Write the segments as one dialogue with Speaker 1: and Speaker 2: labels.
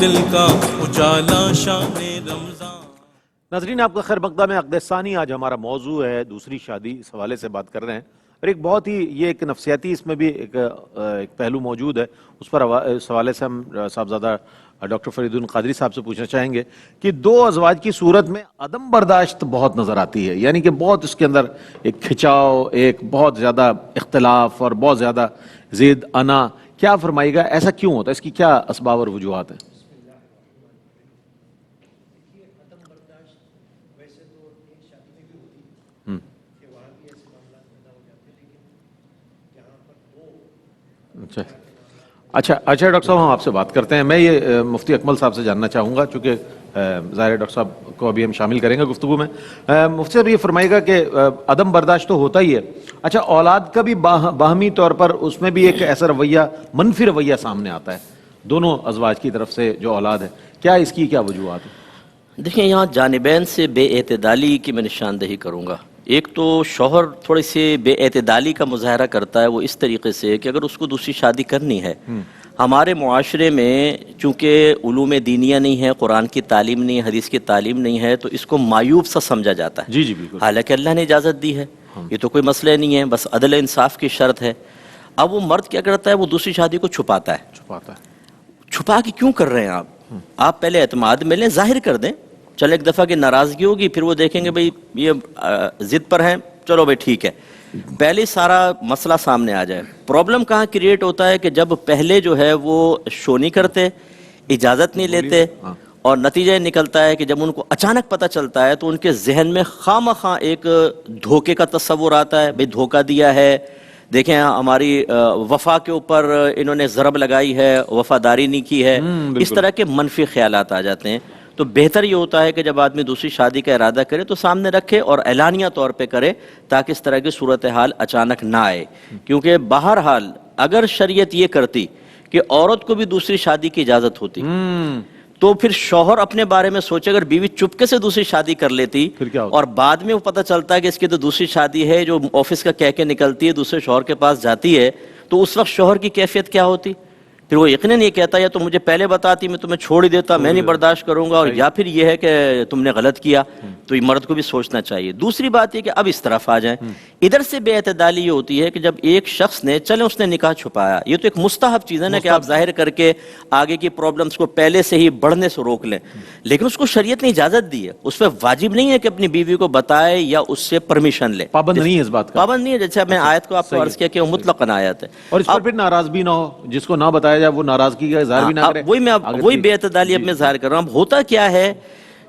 Speaker 1: دل کا اجالا شان رمضان.
Speaker 2: ناظرین آپ کا خیر مقدم ہے. عقد ثانی آج ہمارا موضوع ہے دوسری شادی. اس حوالے سے بات کر رہے ہیں اور ایک بہت ہی یہ ایک نفسیاتی اس میں بھی ایک پہلو موجود ہے. اس پر اس حوالے سے ہم صاحبزادہ ڈاکٹر فرید القادری صاحب سے پوچھنا چاہیں گے کہ دو ازواج کی صورت میں عدم برداشت بہت نظر آتی ہے, یعنی کہ بہت اس کے اندر ایک کھچاؤ, ایک بہت زیادہ اختلاف اور بہت زیادہ زید انا. کیا فرمائے گا, ایسا کیوں ہوتا ہے, اس کی کیا اسباب اور وجوہات ہیں؟ اچھا ڈاکٹر صاحب ہم آپ سے بات کرتے ہیں. میں یہ مفتی اکمل صاحب سے جاننا چاہوں گا, چونکہ ظاہر ڈاکٹر صاحب کو ابھی ہم شامل کریں گے گفتگو میں. مفتی صاحب یہ فرمائے گا کہ عدم برداشت تو ہوتا ہی ہے, اچھا اولاد کا بھی باہمی طور پر اس میں بھی ایک ایسا رویہ, منفی رویہ سامنے آتا ہے دونوں ازواج کی طرف سے جو اولاد ہے, کیا اس کی کیا وجوہات ہیں؟
Speaker 3: دیکھیں یہاں جانبین سے بے اعتدالی کی میں نشاندہی کروں گا. ایک تو شوہر تھوڑی سی بے اعتدالی کا مظاہرہ کرتا ہے, وہ اس طریقے سے کہ اگر اس کو دوسری شادی کرنی ہے, ہمارے معاشرے میں چونکہ علوم دینیہ نہیں ہے, قرآن کی تعلیم نہیں ہے, حدیث کی تعلیم نہیں ہے, تو اس کو معیوب سا سمجھا جاتا ہے.
Speaker 2: جی بالکل.
Speaker 3: حالانکہ اللہ نے اجازت دی ہے, یہ تو کوئی مسئلہ نہیں ہے, بس عدل انصاف کی شرط ہے. اب وہ مرد کیا کرتا ہے, وہ دوسری شادی کو چھپاتا ہے. چھپا کے کیوں کر رہے ہیں آپ پہلے اعتماد میں لیں, ظاہر کر دیں. چلے ایک دفعہ کی ناراضگی ہوگی, پھر وہ دیکھیں گے بھئی یہ ضد پر ہیں, چلو بھئی ٹھیک ہے, پہلے سارا مسئلہ سامنے آ جائے. پرابلم کہاں کریٹ ہوتا ہے کہ جب پہلے جو ہے وہ شو نہیں کرتے, اجازت نہیں لیتے, اور نتیجہ نکلتا ہے کہ جب ان کو اچانک پتہ چلتا ہے تو ان کے ذہن میں خواہ ایک دھوکے کا تصور آتا ہے, بھئی دھوکہ دیا ہے, دیکھیں ہماری وفا کے اوپر انہوں نے ضرب لگائی ہے, وفاداری نہیں کی ہے. اس طرح کے منفی خیالات آ جاتے ہیں. تو بہتر یہ ہوتا ہے کہ جب آدمی دوسری شادی کا ارادہ کرے تو سامنے رکھے اور اعلانیہ طور پہ کرے, تاکہ اس طرح کی صورتحال اچانک نہ آئے. کیونکہ بہرحال اگر شریعت یہ کرتی کہ عورت کو بھی دوسری شادی کی اجازت ہوتی, تو پھر شوہر اپنے بارے میں سوچے, اگر بیوی چپکے سے دوسری شادی کر لیتی اور بعد میں وہ پتہ چلتا ہے کہ اس کی تو دوسری شادی ہے, جو آفس کا کہہ کے نکلتی ہے, دوسرے شوہر کے پاس جاتی ہے, تو اس وقت شوہر کی کیفیت کیا ہوتی؟ پھر وہ یقیناً یہ کہتا ہے یا تو مجھے پہلے بتاتی, میں تمہیں چھوڑ ہی دیتا, میں نہیں برداشت کروں گا, اور یا پھر یہ ہے کہ تم نے غلط کیا. تو یہ مرد کو بھی سوچنا چاہیے. دوسری بات یہ کہ اب اس طرف آ جائیں, ادھر سے بے اعتدالی یہ ہوتی ہے کہ جب ایک شخص نے, چلیں اس نے نکاح چھپایا, یہ تو ایک مستحب چیز ہے نا کہ آپ ظاہر کر کے آگے کی پرابلمس کو پہلے سے ہی بڑھنے سے روک لیں, لیکن اس کو شریعت نے اجازت دی ہے, اس پہ واجب نہیں ہے کہ اپنی بیوی کو بتائے یا اس سے پرمیشن لے.
Speaker 2: پابند نہیں ہے اس بات کا,
Speaker 3: پابند نہیں ہے. جیسے میں آیت کو آپ کو عرض کیا کہ وہ مطلقاً آیت ہے,
Speaker 2: اور اس پر پھر ناراض بھی نہ ہو, جس کو نہ بتایا جائے وہ ناراضگی کا اظہار بھی نہ کرے.
Speaker 3: وہی بے اعتدالی اب میں ظاہر کر رہا ہوں. ہوتا کیا ہے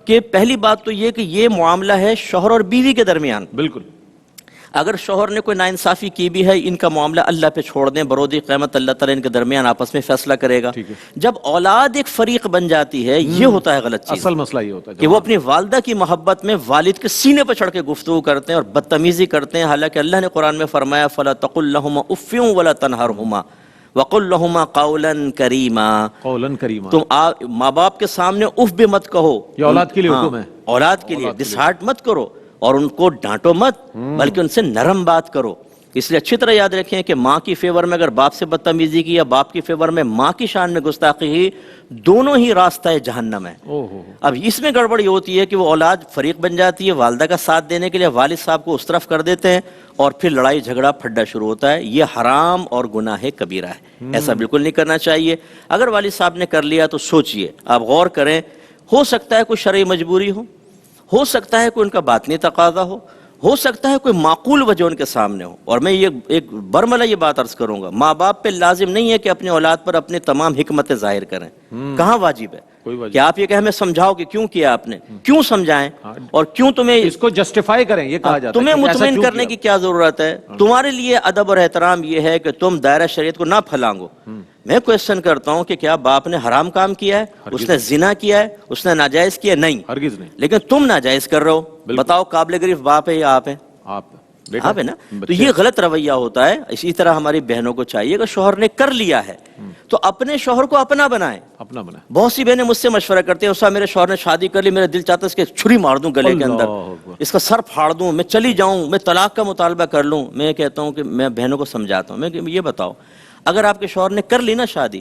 Speaker 3: کہ پہلی بات تو یہ کہ یہ معاملہ ہے شوہر اور بیوی کے درمیان.
Speaker 2: بالکل.
Speaker 3: اگر شوہر نے کوئی ناانصافی کی بھی ہے, ان کا معاملہ اللہ پہ چھوڑ دیں, برودی قیامت اللہ تعالیٰ ان کے درمیان آپس میں فیصلہ کرے گا. جب اولاد ایک فریق بن جاتی ہے, یہ ہوتا ہے غلط چیز.
Speaker 2: اصل مسئلہ یہ ہوتا ہے
Speaker 3: کہ وہ اپنی والدہ کی محبت میں والد کے سینے پہ چڑھ کے گفتگو کرتے ہیں اور بدتمیزی کرتے ہیں, حالانکہ اللہ نے قرآن میں فرمایا فَلَا تَقُلْ لَهُمَا اُفٍّ وَلَا تَنْهَرْهُمَا وَقُلْ لَهُمَا قَوْلًا كَرِيمًا. تم ماں باپ کے سامنے اف بھی مت کہو,
Speaker 2: یہ اولاد کے لیے حکم ہے,
Speaker 3: اولاد کے لیے ڈسہارٹ مت کرو, اور ان کو ڈانٹو مت, بلکہ ان سے نرم بات کرو. اس لیے اچھی طرح یاد رکھیں کہ ماں کی فیور میں اگر باپ سے بدتمیزی کی یا باپ کی فیور میں ماں کی شان میں گستاخی کی, دونوں ہی راستہ جہنم ہے. اب اس میں گڑبڑ یہ ہوتی ہے کہ وہ اولاد فریق بن جاتی ہے, والدہ کا ساتھ دینے کے لیے والد صاحب کو اس طرف کر دیتے ہیں, اور پھر لڑائی جھگڑا پھڈا شروع ہوتا ہے. یہ حرام اور گناہ کبیرہ ہے, ایسا بالکل نہیں کرنا چاہیے. اگر والد صاحب نے کر لیا تو سوچئے, آپ غور کریں, ہو سکتا ہے کوئی شرعی مجبوری ہو سکتا ہے کوئی ان کا باطنی تقاضا ہو سکتا ہے کوئی معقول وجہ ان کے سامنے ہو. اور میں یہ ایک برملا یہ بات عرض کروں گا, ماں باپ پہ لازم نہیں ہے کہ اپنے اولاد پر اپنے تمام حکمتیں ظاہر کریں. کہاں واجب ہے کہ آپ یہ کہ ہمیں سمجھاؤ کہ کیوں کیا آپ نے, کیوں سمجھائیں, اور کیوں تمہیں
Speaker 2: اس کو جسٹیفائی کریں, یہ کہا جاتا ہے
Speaker 3: تمہیں مطمئن کرنے کی کیا ضرورت ہے. تمہارے لیے ادب اور احترام یہ ہے کہ تم دائرہ شریعت کو نہ پھلانگو. میں کویسچن کرتا ہوں کہ کیا باپ نے حرام کام کیا ہے, اس نے زنا کیا ہے, اس نے ناجائز کیا؟ نہیں,
Speaker 2: ہرگز نہیں.
Speaker 3: لیکن تم ناجائز کر رہے ہو. بتاؤ قابل گرفت باپ ہے یا آپ ہیں؟ آپ ہے نا. تو یہ غلط رویہ ہوتا ہے. اسی طرح ہماری بہنوں کو چاہیے کہ شوہر نے کر لیا ہے تو اپنے شوہر کو اپنا بنائیں. بہت سی بہنیں مجھ سے مشورہ کرتی ہیں, اس میرے شوہر نے شادی کر لی, میرا دل چاہتا ہے اس کے چھری مار دوں گلے کے اندر, اس کا سر پھاڑ دوں, میں چلی جاؤں, میں طلاق کا مطالبہ کر لوں. میں کہتا ہوں کہ میں بہنوں کو سمجھاتا ہوں, میں یہ بتاؤ, اگر آپ کے شوہر نے کر لی نا شادی,